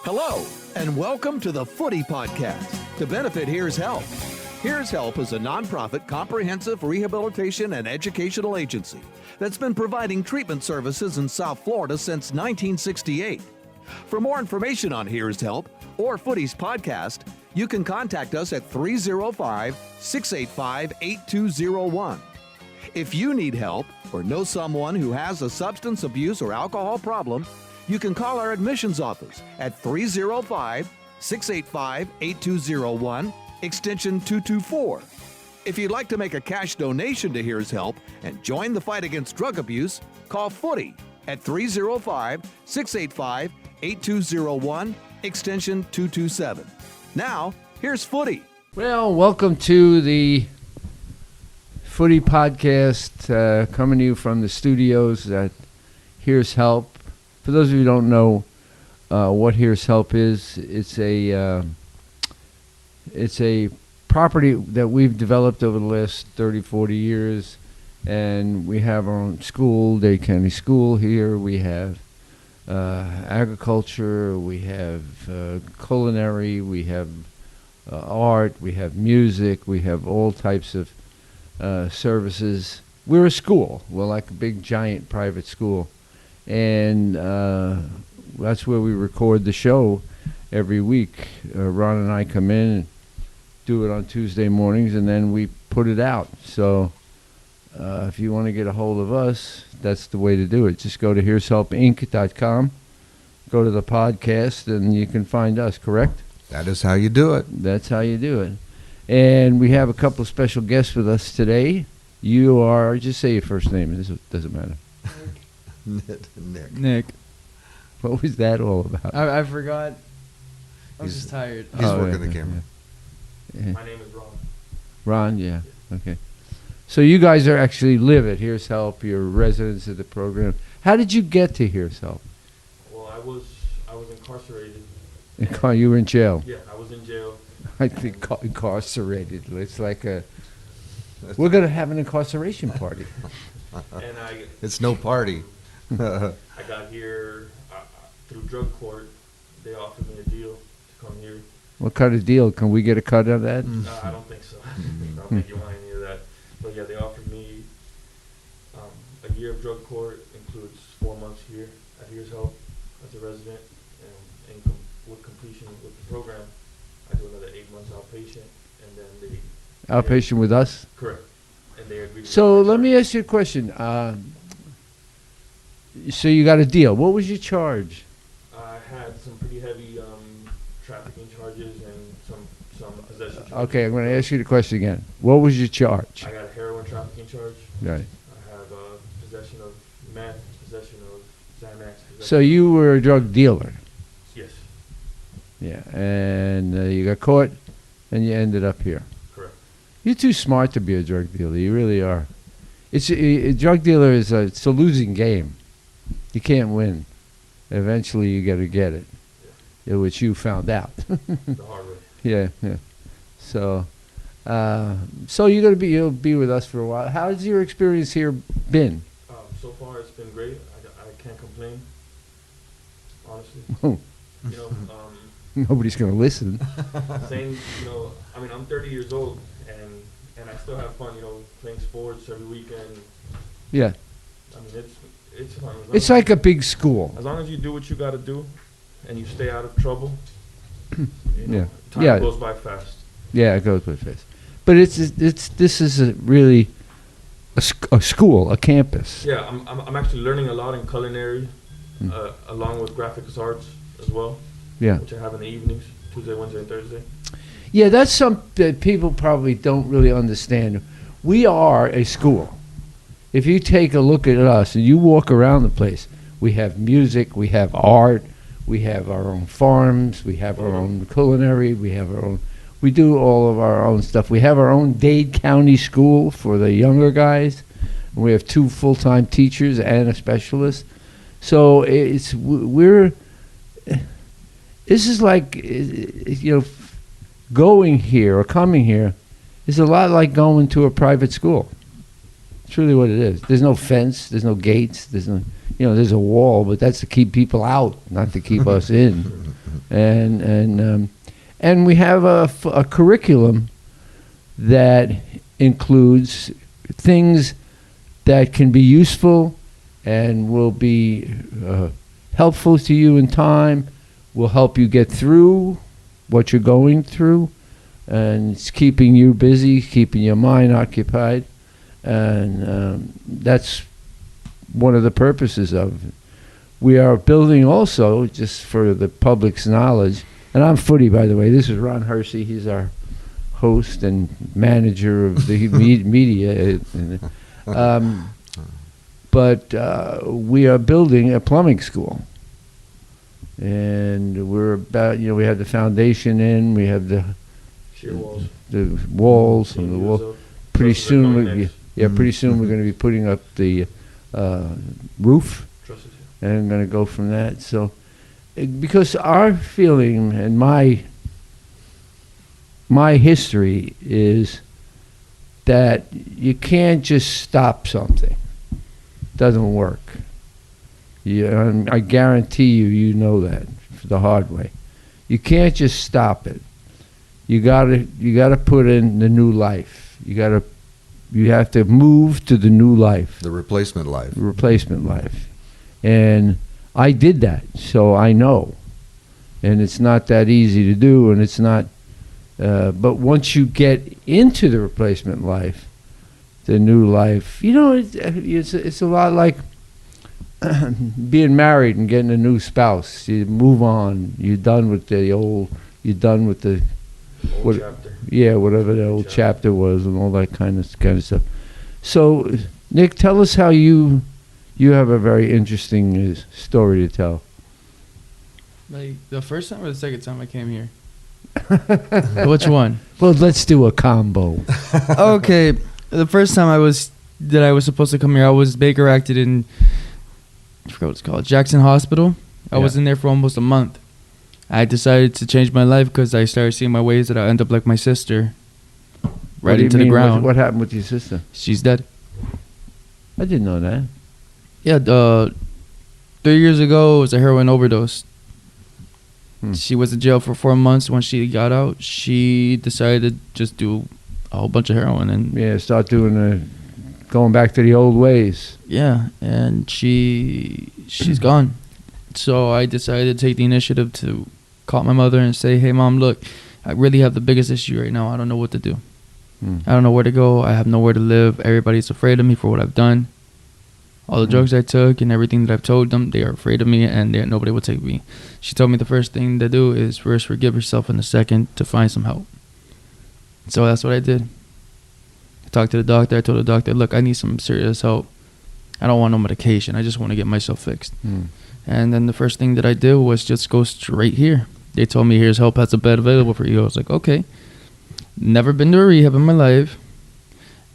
Hello, and welcome to the Footy Podcast. To benefit Here's Help. Here's Help is a nonprofit comprehensive rehabilitation and educational agency that's been providing treatment services in South Florida since 1968. For more information on Here's Help or Footy's podcast, you can contact us at 305-685-8201. If you need help or know someone who has a substance abuse or alcohol problem, you can call our admissions office at 305-685-8201, extension 224. If you'd like to make a cash donation to Here's Help and join the fight against drug abuse, call Footy at 305-685-8201, extension 227. Now, here's Footy. Well, welcome to the Footy Podcast, coming to you from the studios at Here's Help. For those of you who don't know what Here's Help is, it's a property that we've developed over the last 30, 40 years, and we have our own school, Dade County School here. We have agriculture, we have culinary, we have art, we have music, we have all types of services. We're a school. We're like a big, giant private school. And that's where we record the show every week. Ron and I come in and do it on Tuesday mornings, and then we put it out. So if you want to get a hold of us, that's the way to do it. Just go to here'shelpinc.com, go to the podcast, and you can find us, correct? That is how you do it. That's how you do it. And we have a couple of special guests with us today. You are, just say your first name. It doesn't matter. Nick. What was that all about? I forgot. I'm just tired. He's working the camera. Yeah. My name is Ron. Ron, yeah. Okay. So you guys are actually live at Here's Help. You're residents of the program. How did you get to Here's Help? Well, I was incarcerated. You were in jail. Yeah, I was in jail. I think incarcerated. It's like we're going to have an incarceration party. And It's no party. I got here through drug court. They offered me a deal to come here. What kind of deal? Can we get a cut of that? I don't think so. I don't think you want any of that. But yeah, they offered me a year of drug court, includes 4 months here at Here's Help as a resident, and with completion with the program, I do another 8 months outpatient, and then they Outpatient with us? correct. And they agreed. So let me ask you a question. So you got a deal. What was your charge? I had some pretty heavy trafficking charges and some possession charges. Okay, I'm going to ask you the question again. What was your charge? I got a heroin trafficking charge. Right. I have possession of meth, possession of Xanax. So you were a drug dealer. Yes, Yeah. And you got caught, and you ended up here. correct. You're too smart to be a drug dealer. You really are. A drug dealer it's a losing game. You can't win. Eventually, you got to get it, which you found out. The hard way. Yeah. So you'll be with us for a while. How's your experience here been? So far, it's been great. I can't complain, honestly. Oh. You know, Nobody's going to listen. saying, I mean, I'm 30 years old, and I still have fun, playing sports every weekend. Yeah. I mean, it's fun. It's like a big school. As long as you do what you got to do, and you stay out of trouble, Yeah. time Yeah. goes by fast. Yeah, it goes with fast. But this is really a school, a campus. Yeah, I'm actually learning a lot in culinary, along with graphics arts as well. Yeah. Which I have in the evenings, Tuesday, Wednesday, and Thursday. Yeah, that's something that people probably don't really understand. We are a school. If you take a look at us and you walk around the place, we have music, we have art, we have our own farms, we have our own culinary, we do all of our own stuff. We have our own Dade County School for the younger guys. We have 2 full-time teachers and a specialist. So this is like, going here or coming here is a lot like going to a private school. It's really what it is. There's no fence. There's no gates. There's no, there's a wall, but that's to keep people out, not to keep us in. And we have a curriculum that includes things that can be useful and will be helpful to you in time, will help you get through what you're going through, and it's keeping you busy, keeping your mind occupied, and that's one of the purposes of it. We are building also, just for the public's knowledge, and I'm Footy, by the way. This is Ron Hersey. He's our host and manager of the media. But we are building a plumbing school. And we're about, we have the foundation in, we have the Sheer walls. the walls and the Team wall. Uzo. Pretty Trusses are soon, going next. pretty soon we're going to be putting up the roof, Trusses, and I'm going to go from that. So, because our feeling and my history is that you can't just stop something. It doesn't work. I guarantee you know that the hard way. You can't just stop it. You gotta put in the new life. You have to move to the new life. The replacement life. Replacement life. And I did that, so I know. And it's not that easy to do, and it's not, but once you get into the replacement life, the new life, it's a lot like being married and getting a new spouse. You move on. You're done with the old, Old chapter. yeah, whatever the old chapter was and all that kind of stuff. So, Nick, tell us how you have a very interesting story to tell. Like the first time or the second time I came here? Which one? Well, let's do a combo. Okay, the first time I was supposed to come here, I was Baker acted in, I forgot what it's called, Jackson Hospital. I was in there for almost a month. I decided to change my life because I started seeing my ways that I end up like my sister, right into the ground. What happened with your sister? She's dead. I didn't know that. Yeah, 3 years ago it was a heroin overdose. She was in jail for 4 months. When she got out, she decided to just do a whole bunch of heroin and Start going back to the old ways. yeah, and she's gone. So I decided to take the initiative to call my mother and say, "Hey, Mom, look, I really have the biggest issue right now. I don't know what to do. I don't know where to go. I have nowhere to live. Everybody's afraid of me for what I've done. All the drugs I took and everything that I've told them, they are afraid of me, and nobody will take me." She told me the first thing to do is first forgive yourself, and the second to find some help. So that's what I did. I talked to the doctor. I told the doctor, "Look, I need some serious help. I don't want no medication. I just want to get myself fixed." And then the first thing that I did was just go straight here. They told me, "Here's help, has a bed available for you." I was like, okay. Never been to a rehab in my life.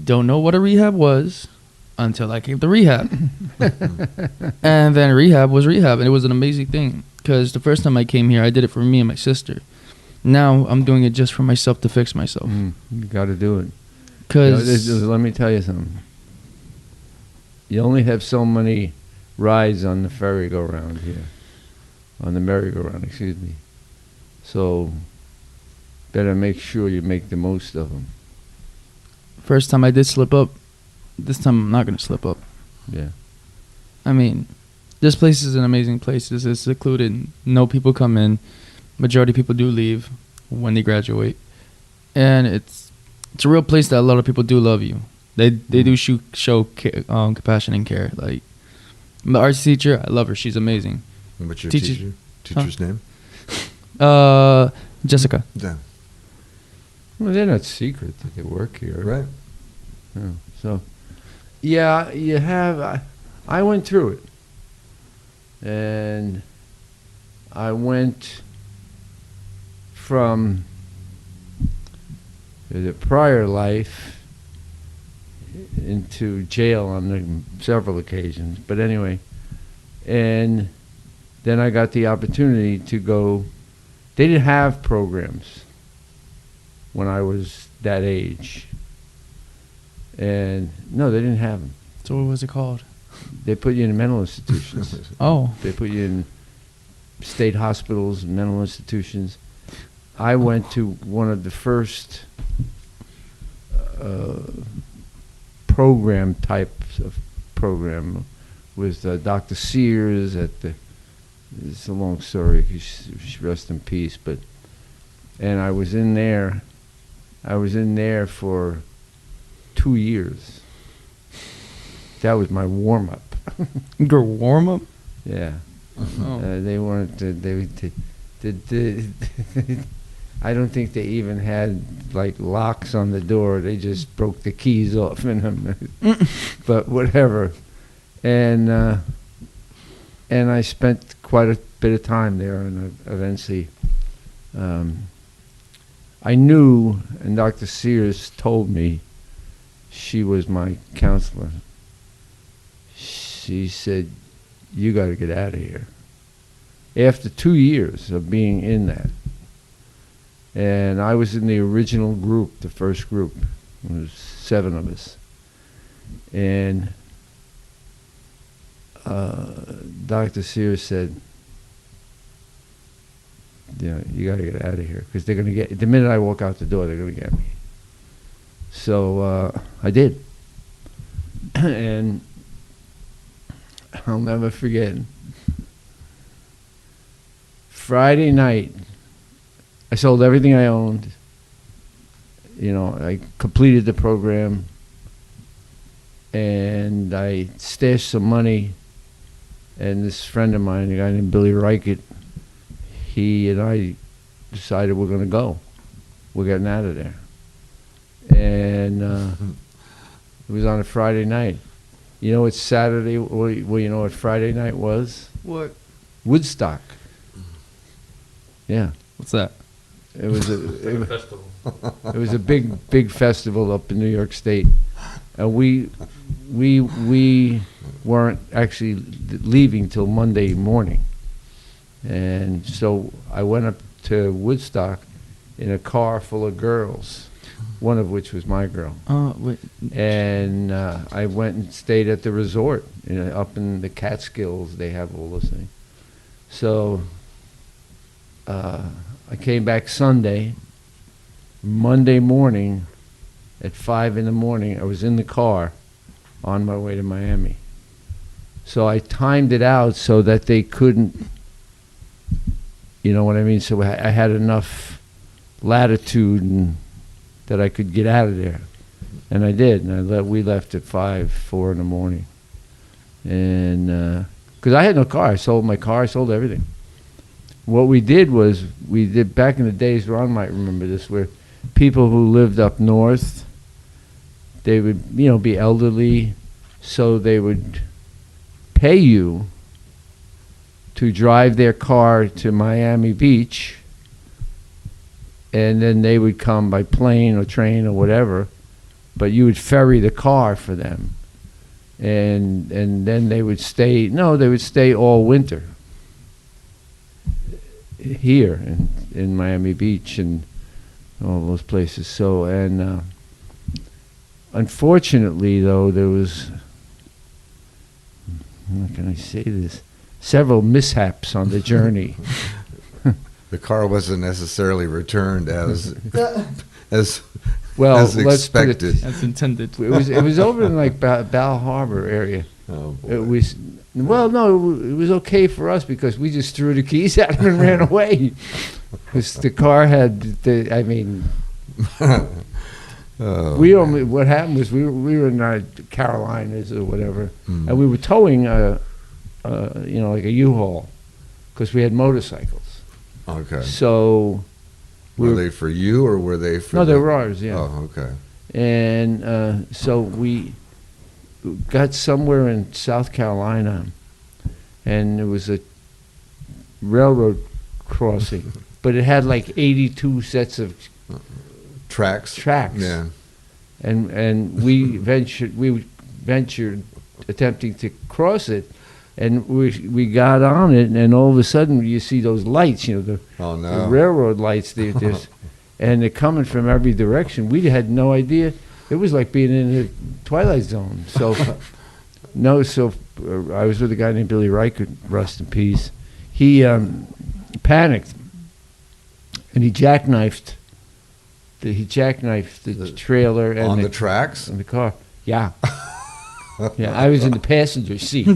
Don't know what a rehab was until I came to rehab. And then rehab was rehab, and it was an amazing thing. Because the first time I came here, I did it for me and my sister. Now I'm doing it just for myself to fix myself. You got to do it. Because let me tell you something. You only have so many rides on the merry-go-round here. On the merry-go-round, excuse me. So, better make sure you make the most of them. first time I did slip up, this time I'm not going to slip up. Yeah. I mean, this place is an amazing place. This is secluded. No people come in. Majority of people do leave when they graduate. And it's a real place that a lot of people do love you. They do show compassion and care. Like, my arts teacher, I love her. She's amazing. What's your Teacher- teacher's name? Jessica. Yeah. Well, they're not secret that they work here. Right. Yeah. So, yeah, you have. I went through it. And I went from the prior life into jail on several occasions. But anyway, and then I got the opportunity to go. They didn't have programs when I was that age. And no, they didn't have them. So what was it called? They put you in mental institutions. Oh. They put you in state hospitals, mental institutions. I went to one of the first program types of program with Dr. Sears at the. It's a long story. She rest in peace. And I was in there. I was in there for 2 years. That was my warm up. Your warm up? Yeah. Oh. They weren't. I don't think they even had like locks on the door. They just broke the keys off in them. But whatever. And I spent quite a bit of time there, and eventually, I knew, and Dr. Sears told me, she was my counselor. She said, "You got to get out of here." After 2 years of being in that, and I was in the original group, the first group. There was 7 of us, and Dr. Sears said, "Yeah, you got to get out of here, because they're going to get, the minute I walk out the door, they're going to get me." So I did. And I'll never forget, Friday night, I sold everything I owned. You know, I completed the program, and I stashed some money. And this friend of mine, a guy named Billy Reichert, he and I decided we're going to go. We're getting out of there. And it was on a Friday night. You know what Saturday, well, you know what Friday night was? What? Woodstock. Yeah. What's that? It was Like a festival. it was a big festival up in New York State. And we weren't actually leaving till Monday morning. And so I went up to Woodstock in a car full of girls, one of which was my girl. Wait. And I went and stayed at the resort, up in the Catskills. They have all those things. So I came back Sunday. Monday morning at 5 in the morning, I was in the car on my way to Miami. So I timed it out so that they couldn't, you know what I mean? So I had enough latitude and that I could get out of there. And I did. And we left at 4 in the morning. And because I had no car. I sold my car. I sold everything. What we did was, back in the days, Ron might remember this, where people who lived up north, they would, you know, be elderly, so they would pay you to drive their car to Miami Beach, and then they would come by plane or train or whatever, but you would ferry the car for them. And then they would stay all winter here in Miami Beach and all those places. So, and unfortunately, though, there was, how can I say this, several mishaps on the journey. The car wasn't necessarily returned as Well, as let's put it, expected. As intended. it was over in like Bal Harbor area. Oh, boy. It was, well, no, it was okay for us because we just threw the keys at him and ran away. Because the car had, Oh, we man. only, what happened was we were in our Carolinas or whatever, Mm. and we were towing like a U-Haul, because we had motorcycles. Okay. So Were they for you or were they for? no, they were ours, yeah. Oh, okay. And so we got somewhere in South Carolina, and it was a railroad crossing, but it had like 82 sets of Tracks. Yeah. and we ventured attempting to cross it, and we got on it, and all of a sudden you see those lights, the Oh no. railroad lights, and they're coming from every direction. We had no idea. It It was like being in the Twilight Zone. So, I was with a guy named Billy Reichert, rest in peace. He panicked, and he jackknifed the trailer and On the tracks? in the car. Yeah. Yeah, I was in the passenger seat.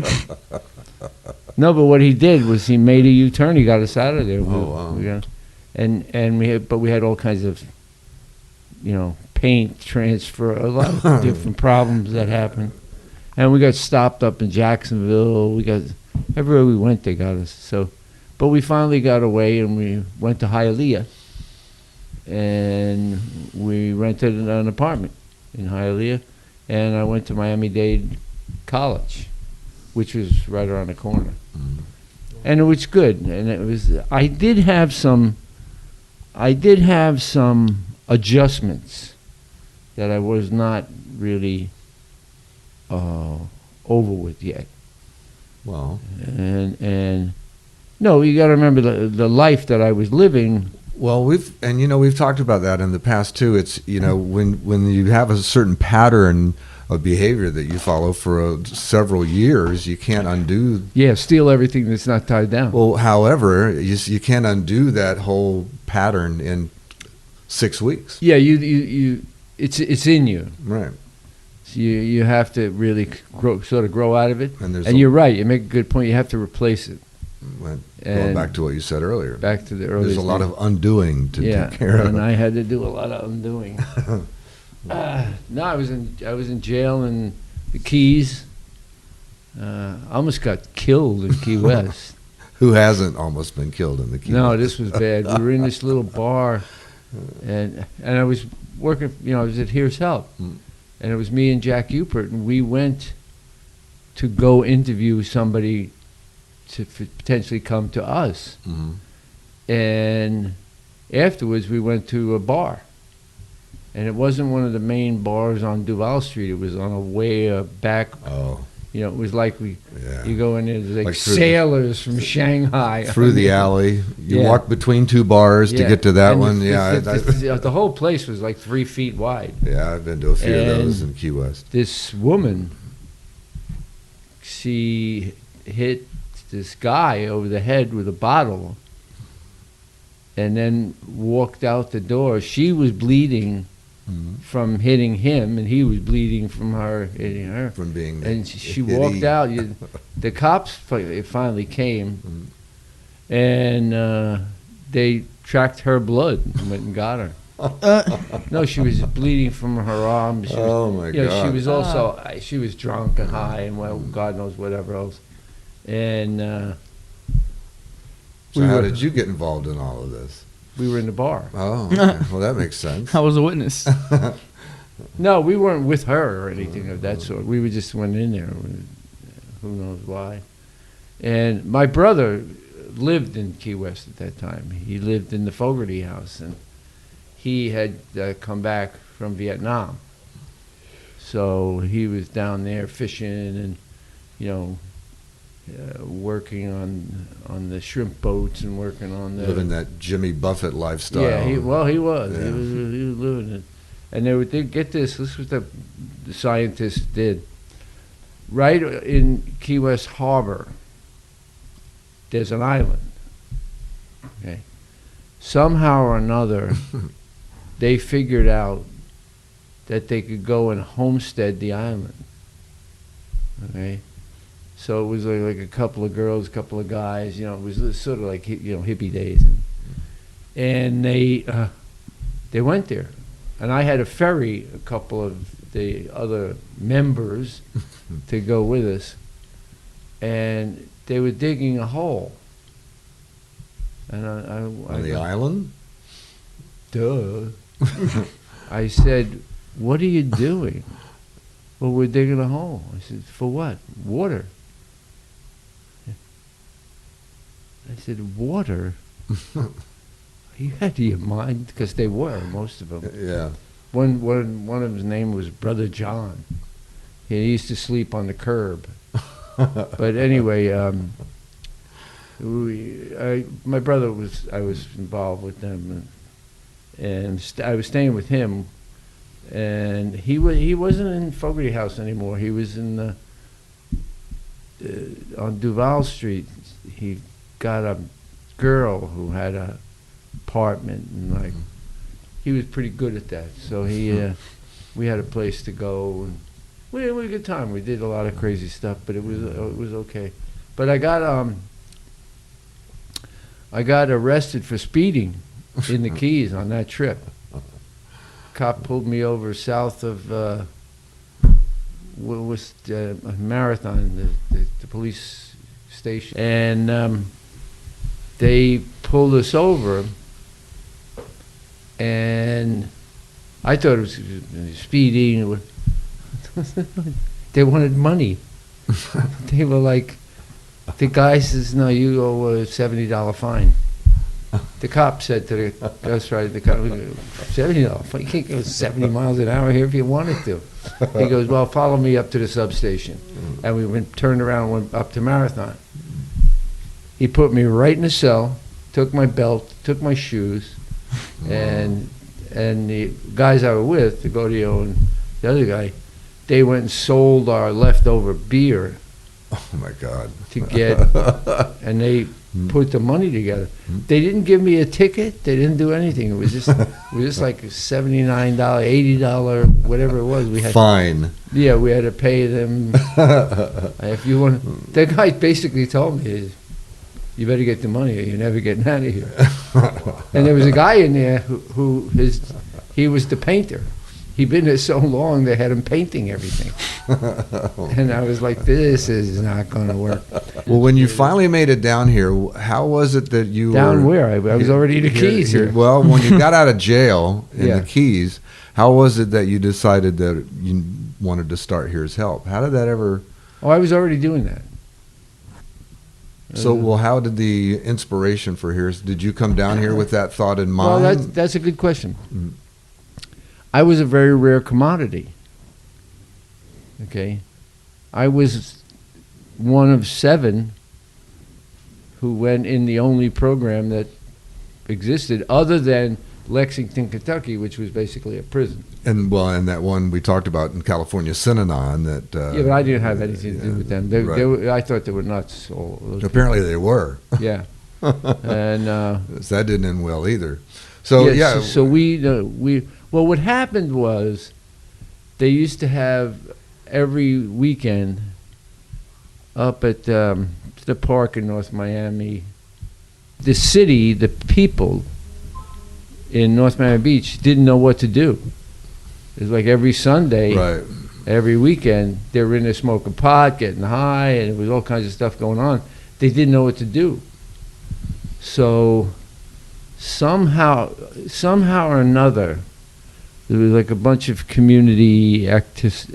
No, but what he did was he made a U-turn. He got us out of there. Oh, wow. But we had all kinds of, paint transfer, a lot of different problems that happened. And we got stopped up in Jacksonville. We got everywhere we went, they got us. So, but we finally got away, and we went to Hialeah, and we rented an apartment in Hialeah, and I went to Miami-Dade College, which was right around the corner. Mm. And it was good. And it was. I did have some adjustments that I was not really over with yet. Well, And no, you got to remember the life that I was living. well, we've talked about that in the past too. It's when you have a certain pattern of behavior that you follow for several years, you can't undo. Yeah, steal everything that's not tied down. Well, however, you can't undo that whole pattern in 6 weeks. Yeah, it's in you. Right. So you have to really grow out of it. And you're right. You make a good point. You have to replace it. Going And back to what you said earlier. back to the early. There's a lot of undoing to yeah, take care of. and I had to do a lot of undoing. No, I was in jail in the Keys. I almost got killed in Key West. Who hasn't almost been killed in the Key No, West? this was bad. We were in this little bar, and I was working. I was at Here's Help, and it was me and Jack Upert, and we went to go interview somebody to potentially come to us. Mhm. And afterwards, we went to a bar. And it wasn't one of the main bars on Duval Street. It was on a way back. Oh, It was like yeah. you go in there, there's Like through the- sailors from Shanghai. Through the alley. You Yeah. walk between two bars to Yeah. get to that And one. Yeah, the whole place was like 3 feet wide. yeah, I've been to a few of those And in Key West. This woman, she hit this guy over the head with a bottle and then walked out the door. She was bleeding from hitting him, and he was bleeding from her hitting her. From being And she hitty. walked out. The cops finally came, and they tracked her blood and went and got her. No, she was bleeding from her arm. She was, Oh, my God. She was also she was drunk and high and God knows whatever else. And So we how were- did you get involved in all of this? we were in the bar. Oh, okay. Well, that makes sense. I was a witness. No, we weren't with her or anything of that sort. We just went in there. Who knows why? And my brother lived in Key West at that time. He lived in the Fogarty house, and he had come back from Vietnam. So he was down there fishing and, working on the shrimp boats and working on the Living that Jimmy Buffett lifestyle. Yeah, he was. Yeah. He was living it. And they get this. This was the scientists did. Right in Key West Harbor, there's an island. Okay. Somehow or another, they figured out that they could go and homestead the island. Okay. So it was like a couple of girls, a couple of guys. It was sort of like hippie days, and they went there, and I had to ferry a couple of the other members to go with us, and they were digging a hole. And On the island? Duh. I said, "What are you doing?" "Well, we're digging a hole." I said, "For what?" "Water." I said, "Water?" You out of your mind? Because they were, most of them. Yeah. One of his name was Brother John. He used to sleep on the curb. But anyway, my brother I was involved with them, and I was staying with him, And he wasn't in Fogarty House anymore. He was in the on Duval Street. He got a girl who had a apartment, and like he was pretty good at that. So we had a place to go, and we had a good time. We did a lot of crazy stuff, but it was okay. But I got arrested for speeding in the Keys on that trip. Cop pulled me over south of what was Marathon, the police station, and they pulled us over, and I thought it was speeding. They wanted money. They were like, the guy says, "No, you owe a $70 fine." The cop said to the ghost rider, the cop, $70 fine? You can't go 70 miles an hour here if you wanted to. He goes, "Well, follow me up to the substation." And we turned around and went up to Marathon. He put me right in the cell, took my belt, took my shoes, and the guys I were with, the Godio and the other guy, they went and sold our leftover beer. Oh my God! To get, and they put the money together. They didn't give me a ticket. They didn't do anything. It was just like $79, $80, whatever it was. We had fine. Yeah, we had to pay them. If you want, that guy basically told me, "You better get the money, or you're never getting out of here." And there was a guy in there he was the painter. He'd been there so long, they had him painting everything. And I was like, this is not going to work. Well, when you finally made it down here, how was it that you down were... where? I was already in the Keys here. Well, when you got out of jail in Yeah. the Keys, how was it that you decided that you wanted to start Here's Help? How did that ever... Oh, I was already doing that. So, well, how did the inspiration for Here's... Did you come down here with that thought in mind? Well, that's a good question. I was a very rare commodity. Okay? I was one of 7 who went in the only program that existed other than Lexington, Kentucky, which was basically a prison. And that one we talked about in California, Synanon, that... Yeah, but I didn't have anything to do with them. Right. I thought they were nuts. Apparently they were. Yeah. And So that didn't end well either. So, yeah. So we well, what happened was they used to have every weekend up at the park in North Miami. The city, the people in North Miami Beach didn't know what to do. It was like every Sunday, Right. every weekend, they were in there smoking pot, getting high, and there was all kinds of stuff going on. They didn't know what to do. So somehow or another, there was like a bunch of community activists,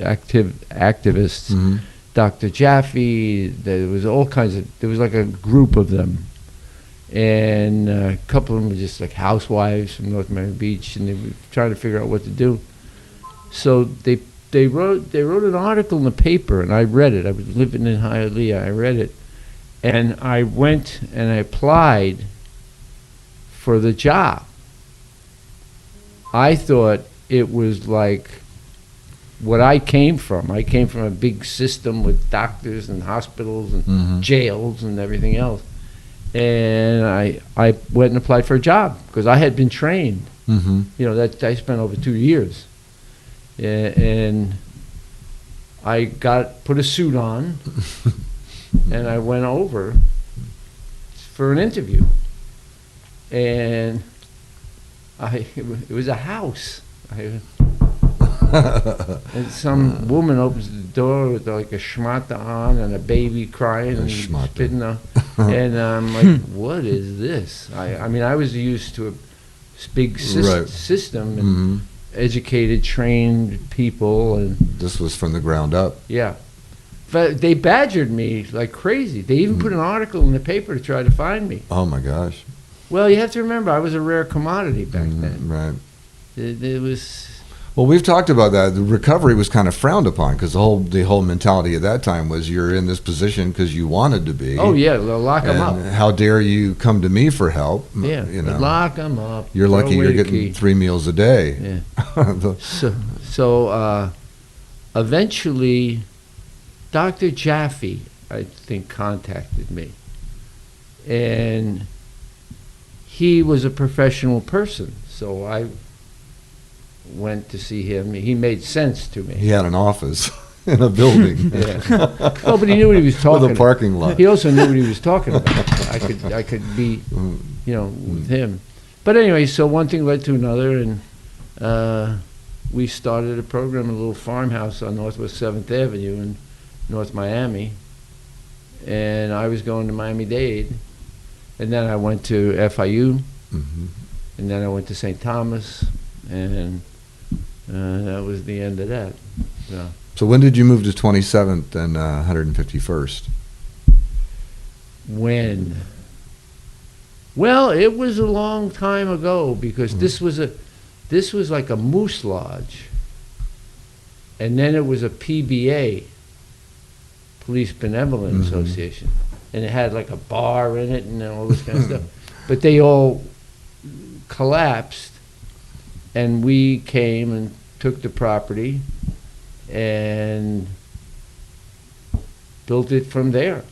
Mhm. Dr. Jaffe, there was all kinds of, there was like a group of them. And a couple of them were just like housewives from North Miami Beach, and they were trying to figure out what to do. So they wrote an article in the paper, and I read it. I was living in Hialeah. I read it, and I went and I applied for the job. I thought it was like what I came from. I came from a big system with doctors and hospitals and jails and everything else. And I went and applied for a job because I had been trained. Mm-hmm. You know, that I spent over 2 years. And I put a suit on and I went over for an interview. And it was a house. And some woman opens the door with like a schmata on and a baby crying and spitting out. And I'm like, what is this? I mean, I was used to a big system and educated, trained people. And this was from the ground up. Yeah. But they badgered me like crazy. They even put an article in the paper to try to find me. Oh, my gosh. Well, you have to remember, I was a rare commodity back then. Right. It was... Well, we've talked about that. The recovery was kind of frowned upon because the whole mentality at that time was you're in this position because you wanted to be. Oh yeah, they'll lock them up. And how dare you come to me for help? Yeah, you know, lock them up. you're throw lucky away you're the getting key. 3 meals a day. Yeah. So eventually, Dr. Jaffe, I think, contacted me, and he was a professional person, so I went to see him. He made sense to me. He had an office in a building Yeah. Oh, but he knew what he was talking with a parking lot. He also knew what he was talking about. I could be, with him. But anyway, so one thing led to another, and we started a program, a little farmhouse on Northwest 7th Avenue in North Miami. And I was going to Miami-Dade, and then I went to FIU, Mhm. and then I went to St. Thomas, and that was the end of that. So. So when did you move to 27th and 151st? When? Well, it was a long time ago because this was like a moose lodge, and then it was a PBA, Police Benevolent Association, and it had like a bar in it and all this kind of stuff. But they all collapsed, and we came and took the property and built it from there.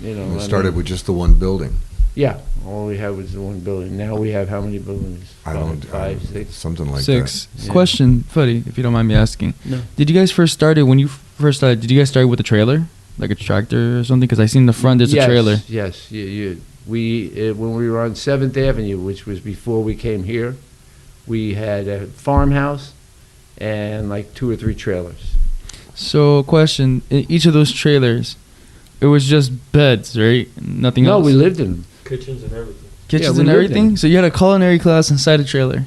And it started with just the one building. Yeah, all we had was the one building. Now we have how many buildings? I don't, Five, six. something like 6. Yeah. Question, Footy, if you don't mind me asking. No. Did you guys first started, when you first started, did you guys start with a trailer? Like a tractor or something? Because I seen the front, there's a trailer. Yes, when we were on 7th Avenue, which was before we came here, we had a farmhouse and like 2 or 3 trailers. So, question, in each of those trailers, it was just beds, right? Nothing No, else? we lived in them. Kitchens and everything. Kitchens we and lived in everything? it. So you had a culinary class inside a trailer?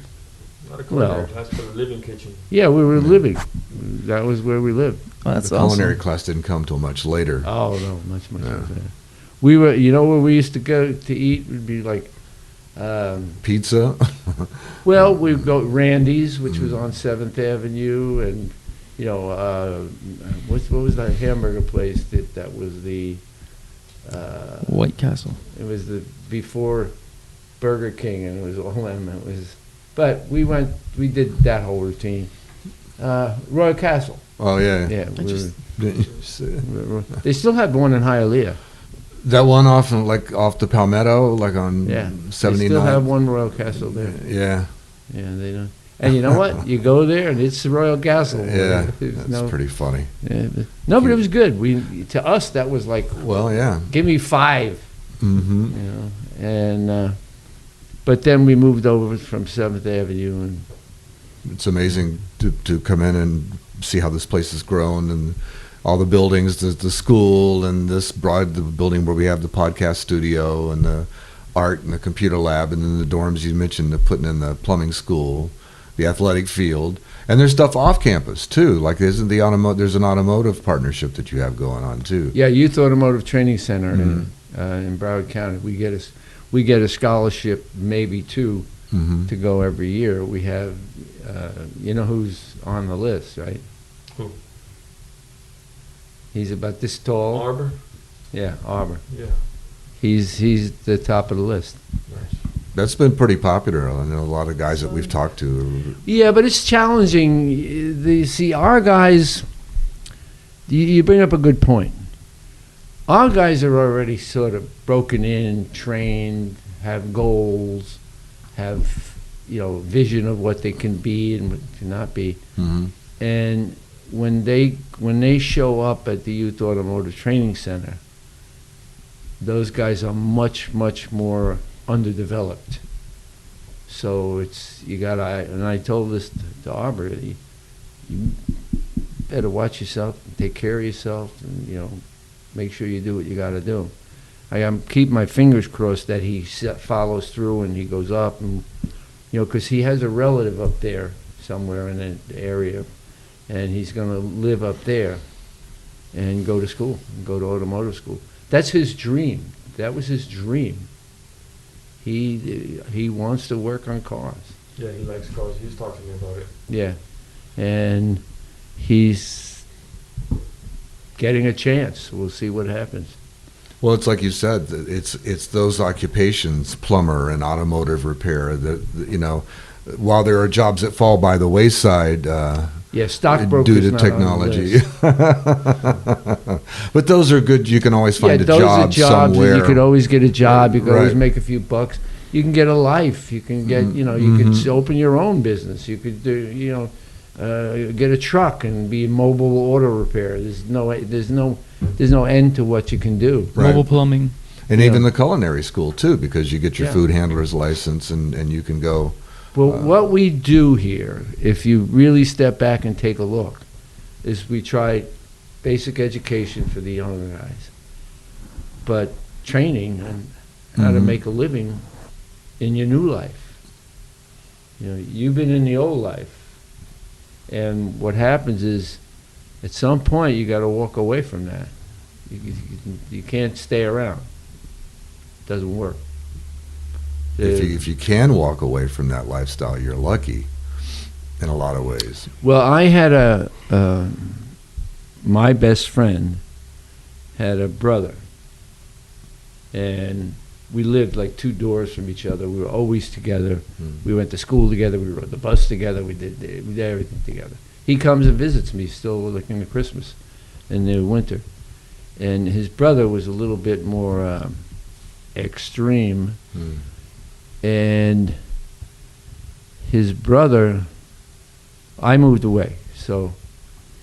Not a culinary Well. class, but a living kitchen. Yeah, we were living. That was where we lived. Oh, that's The awesome. culinary class didn't come till much later. Oh, no, much Yeah. later. We were, where we used to go to eat would be like, Pizza. well, we'd go Randy's, which was on 7th Avenue, and, what was that hamburger place that was the, White Castle. it was the before Burger King, and it was all them. But we did that whole routine. Royal Castle. Oh yeah. Yeah, That they still have one in Hialeah. one off the Palmetto, like on Yeah, 79. they still have one Royal Castle there. Yeah, Yeah, they don't. And you know what? You go there, and it's the Royal Castle. yeah, There's that's pretty funny. Yeah, but it was good. To us, that was like, Well, yeah. give me 5. Mm-hmm. And but then we moved over from 7th Avenue, and It's amazing to come in and see how this place has grown and all the buildings, the school and the building where we have the podcast studio and the art and the computer lab, and then the dorms you mentioned, putting in the plumbing school, the athletic field, and there's stuff off campus too. Like there's an automotive partnership that you have going on too. yeah, Youth Automotive Training Center in Broward County. We get a scholarship, maybe 2, Mm-hmm. to go every year. We have, you know who's on the list, right? Who? He's about this tall. Arbor? Yeah, Arbor. Yeah. He's the top of the list. Nice. That's been pretty popular. I know a lot of guys that we've talked to. Yeah, but it's challenging. Our guys, you bring up a good point. Our guys are already sort of broken in, trained, have goals, have, vision of what they can be and what cannot be. Mm-hmm. And when they show up at the Youth Automotive Training Center, those guys are much, much more underdeveloped. So and I told this to Arbor, you better watch yourself, and take care of yourself, and, make sure you do what you got to do. I keep my fingers crossed that he follows through and he goes up, and, because he has a relative up there somewhere in the area, and he's going to live up there and go to school, go to automotive school. That's his dream. That was his dream. He wants to work on cars. Yeah, he likes cars. He's talking to me about it. Yeah. and he's getting a chance. We'll see what happens. Well, it's like you said, it's those occupations, plumber and automotive repair, that, you know, while there are jobs that fall by the wayside Yeah, stockbrokers due to not on the technology. list. But those are good. You can always find a those are job jobs somewhere. and you could always get a job. You could always Right. make a few bucks. You can get a life. You can get, you know, you could open your own business. You could do, you know, get a truck and be a mobile auto repair. There's no end to what you can do. Right. Mobile plumbing. And Yeah. even the culinary school too, because you get your Yeah. food handler's license and you can go. Well, what we do here, if you really step back and take a look, is we try basic education for the younger guys, but training on how to make a living in your new life. You know, you've been in the old life, and what happens is, at some point, you got to walk away from that. You can't stay around. Doesn't work. If you can walk away from that lifestyle, you're lucky in a lot of ways. Well, I had my best friend had a brother, and we lived like 2 doors from each other. We were always together. We went to school together. We rode the bus together. We did everything together. He comes and visits me still, like in the Christmas and the winter. And his brother was a little bit more extreme. And his brother, I moved away, so,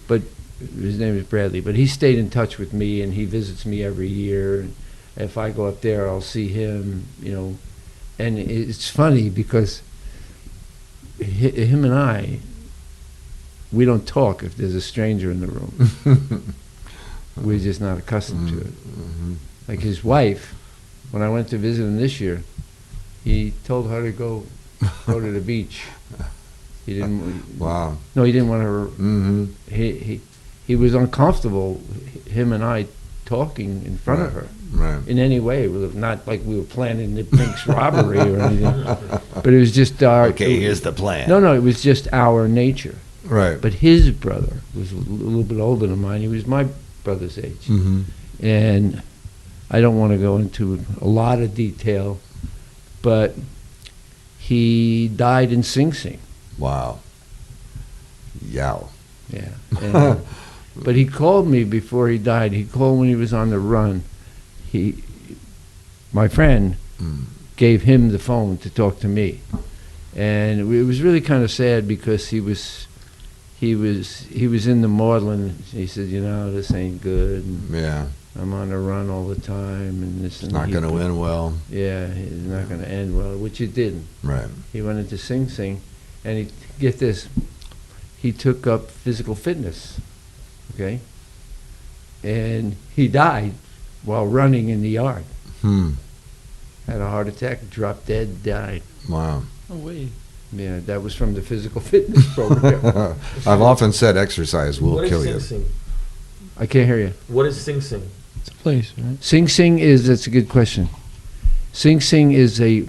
but his name is Bradley, but he stayed in touch with me, and he visits me every year. And if I go up there, I'll see him, you know. And it's funny because him and I, we don't talk if there's a stranger in the room. We're just not accustomed to it. Like his wife, when I went to visit him this year, he told her to go to the beach. He didn't. Wow. No, he didn't want her. He was uncomfortable. Him and I talking in front of her Right. in any way. Not like we were planning the Pink's robbery or anything. But it was just our. Okay, here's the plan. No, it was just our nature. Right. But his brother was a little bit older than mine. He was my brother's age, and I don't want to go into a lot of detail. But he died in Sing Sing. Wow. Yow. Yeah. And, but he called me before he died. He called when he was on the run. My friend gave him the phone to talk to me. And it was really kind of sad because he was in the maudlin. He said, you know, this ain't good. And Yeah. I'm on the run all the time, and this It's not going to end well. Yeah, it's not going to end well, which it didn't. Right. He went into Sing Sing, and get this, he took up physical fitness, okay? And he died while running in the yard. Had a heart attack, dropped dead, died. Wow. Oh, wait. Yeah, that was from the physical fitness program. I've often said exercise will What is kill Sing you. Sing? I can't hear you. What is Sing Sing? It's a place, right? Sing Sing that's a good question. Sing Sing is a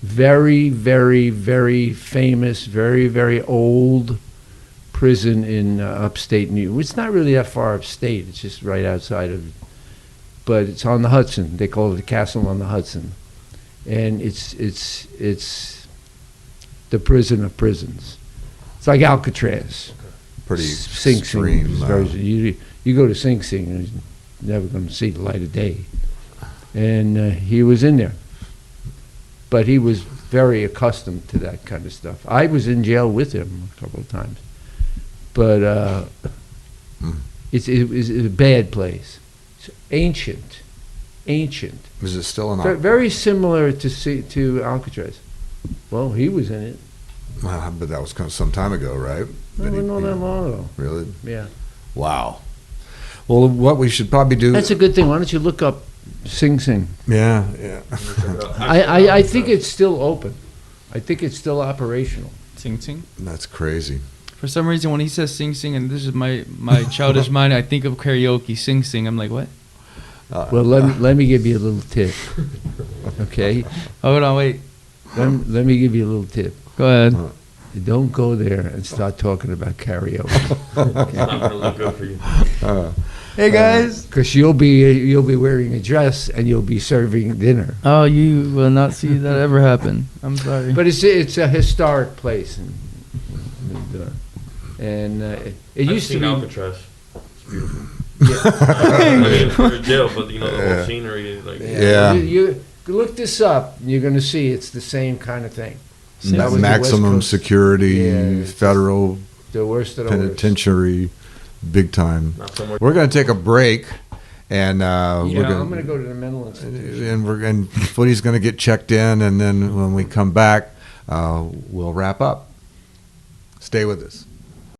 very, very, very famous, very, very old prison in upstate New York. It's not really that far upstate. It's just right outside of, but it's on the Hudson. They call it the Castle on the Hudson, and it's the prison of prisons. It's like Alcatraz. Pretty Sing extreme. Sing is very, you go to Sing Sing and it's never going to see the light of day. And he was in there. But he was very accustomed to that kind of stuff. I was in jail with him a couple of times. But it's a bad place. It's ancient. Is it still an Very similar to Alcatraz. Well, he was in it. But that was some time ago, right? Not that long ago. Really? Yeah. Wow. Well, what we should probably do. That's a good thing. Why don't you look up Sing Sing? Yeah. I think it's still open. I think it's still operational. Sing Sing. That's crazy. For some reason, when he says Sing Sing, and this is my childish mind, I think of karaoke, Sing Sing. I'm like, what? Well, let me give you a little tip. Okay? Hold on, wait. Let me give you a little tip. Go ahead. don't go there and start talking about karaoke. It's not gonna look good for you. Hey guys. Because you'll be wearing a dress and you'll be serving dinner. Oh, you will not see that ever happen. I'm sorry. But it's a historic place, and it I've used to seen be. Alcatraz. It's beautiful. I mean, for a jail, but you know the whole scenery, like Yeah. You look this up. And you're going to see it's the same kind of thing. That was the Maximum West Coast. security, Yeah, it's federal The worst of the worst. penitentiary, big time. not somewhere. We're going to take a break, and I'm we're going to going go to the mental institution. and Footy's going to get checked in, and then when we come back, we'll wrap up. Stay with us.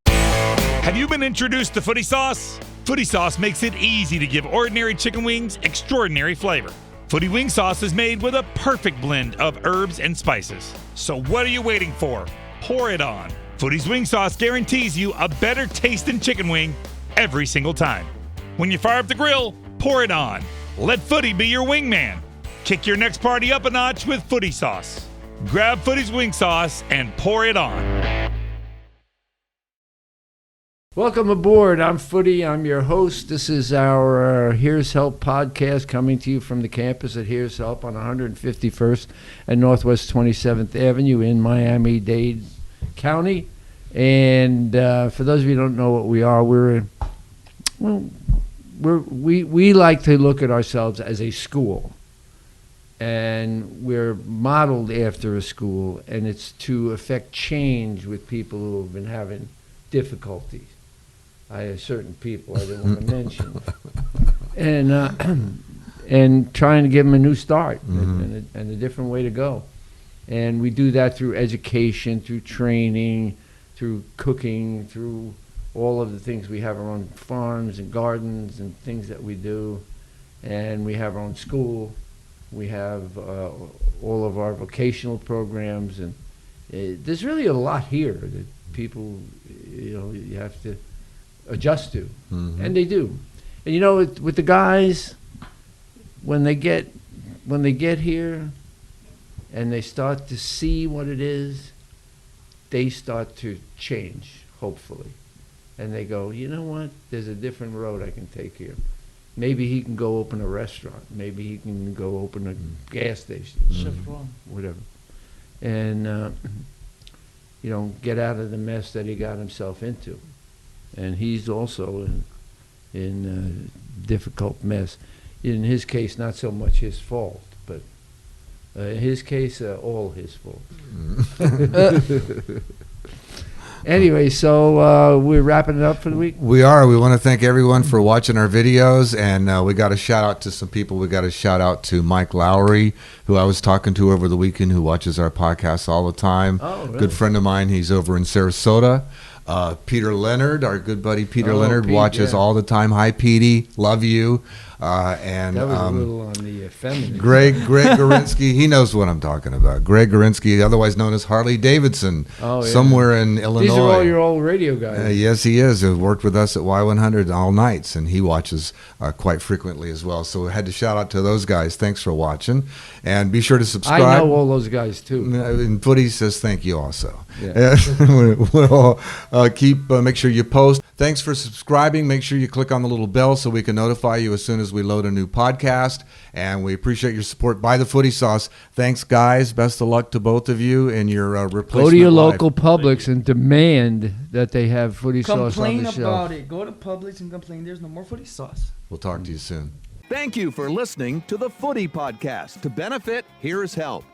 Have you been introduced to Footy Sauce? Footy Sauce makes it easy to give ordinary chicken wings extraordinary flavor. Footy Wing Sauce is made with a perfect blend of herbs and spices. So what are you waiting for? Pour it on. Footy's Wing Sauce guarantees you a better tasting chicken wing every single time. When you fire up the grill, pour it on. Let Footy be your wingman. Kick your next party up a notch with Footy Sauce. Grab Footy's Wing Sauce and pour it on. Welcome aboard. I'm Footy. I'm your host. This is our Here's Help podcast coming to you from the campus at Here's Help on 151st and Northwest 27th Avenue in Miami-Dade County. And for those of you who don't know what we are, we like to look at ourselves as a school. And we're modeled after a school, and it's to affect change with people who have been having difficulties. I have certain people I didn't want to mention, and trying to give them a new start and a different way to go, and we do that through education, through training, through cooking, through all of the things we have our own farms and gardens and things that we do, and we have our own school, we have all of our vocational programs, and there's really a lot here that people, you have to adjust to, and they do. And with the guys, when they get here, and they start to see what it is, they start to change, hopefully, and they go, you know what? There's a different road I can take here. Maybe he can go open a restaurant. Maybe he can go open a gas station, Chef Ron. whatever, and get out of the mess that he got himself into. And he's also in a difficult mess. In his case, not so much his fault, but in his case, all his fault. Anyway, so we're wrapping it up for the week. We are. We want to thank everyone for watching our videos, and we got a shout out to some people. We got a shout out to Mike Lowry, who I was talking to over the weekend, who watches our podcast all the time. Oh, really? Good friend of mine. He's over in Sarasota. Peter Leonard, our good buddy Peter Leonard, Pete, watches yeah. all the time. Hi, Petey. Love you. And That was a little on the feminine. Greg Gorinsky, he knows what I'm talking about. Greg Gorinsky, otherwise known as Harley Davidson, Oh, yeah. somewhere in Illinois. These are all your old radio guys. Yes, he is. He worked with us at Y100 all nights, and he watches quite frequently as well. So we had to shout out to those guys. Thanks for watching. And be sure to subscribe. I know all those guys, too. And Footy says thank you also. Yeah. We'll make sure you post. Thanks for subscribing. Make sure you click on the little bell so we can notify you as soon as we load a new podcast. And we appreciate your support. Buy the Footy Sauce. Thanks, guys. Best of luck to both of you in your replacement Go to your life. local Publix and demand that they have Footy Sauce on Complain the about shelf. it. Go to Publix and complain. There's no more Footy Sauce. We'll talk to you soon. Thank you for listening to the Footy Podcast. To benefit, here's help.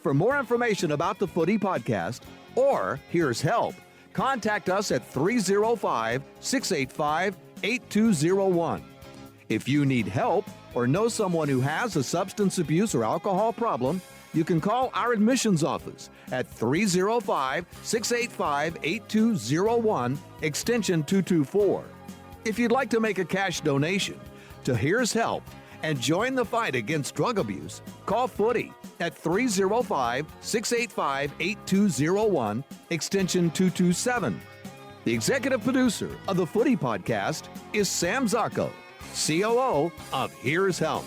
For more information about the Footy Podcast or Here's Help, contact us at 305-685-8201. If you need help or know someone who has a substance abuse or alcohol problem, you can call our admissions office at 305-685-8201, extension 224. If you'd like to make a cash donation to Here's Help and join the fight against drug abuse, call Footy at 305-685-8201, extension 227. The executive producer of the Footy Podcast is Sam Zacco, COO of Here's Help.